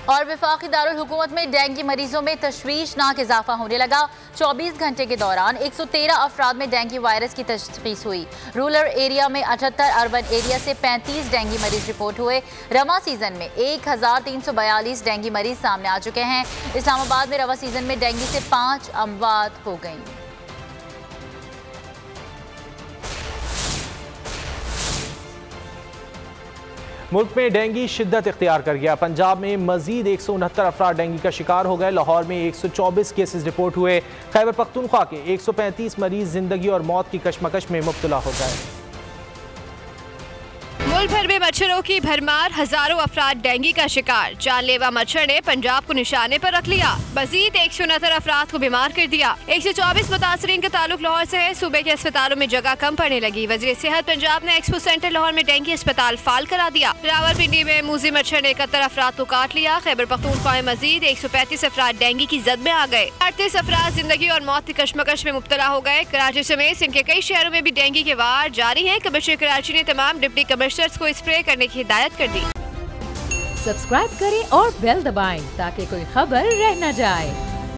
और वफाकी दारुल हुकूमत में डेंगू मरीजों में तशवीशनाक इजाफा होने लगा। 24 घंटे के दौरान 113 अफराद में डेंगू वायरस की तशखीस हुई। रूरल एरिया में 78, अर्बन एरिया से 35 डेंगू मरीज रिपोर्ट हुए। रवा सीजन में 1342 डेंगू मरीज सामने आ चुके हैं। इस्लामाबाद में रवा सीजन में डेंगू से 5 अमवात हो गई। मुल्क में डेंगू शिद्दत इख्तियार कर गया। पंजाब में मजीद 169 अफराद डेंगू का शिकार हो गए। लाहौर में 124 केसेस रिपोर्ट हुए। खैबर पख्तूनख्वा के 135 मरीज जिंदगी और मौत की कशमकश में मुब्तला हो गए। मुल्क भर में मच्छरों की भरमार, हजारों अफराद डेंगू का शिकार। जानलेवा मच्छर ने पंजाब को निशाने पर रख लिया। मजीद 169 अफराद को बीमार कर दिया। 124 मुतासरीन का ताल्लुक लाहौर से है। सूबे के अस्पतालों में जगह कम पड़ने लगी। वज़ीर सेहत पंजाब ने एक्सपो सेंटर लाहौर में डेंगू अस्पताल फाल करा दिया। रावलपिंडी में मूजी मच्छर ने 71 अफराद को काट लिया। खैबर पख्तूनख्वा में मजीद 135 अफराद डेंगू की जद में आ गए। 38 अफराद जिंदगी और मौत की कशमकश में मुब्तला हो गए। कराची समेत सिंध के कई शहरों में भी डेंगू के वार जारी है। कमिश्नर कराची ने तमाम डिप्टी कमिश्नर को स्प्रे करने की हिदायत कर दी। सब्सक्राइब करें और बेल दबाएं ताकि कोई खबर रह न जाए।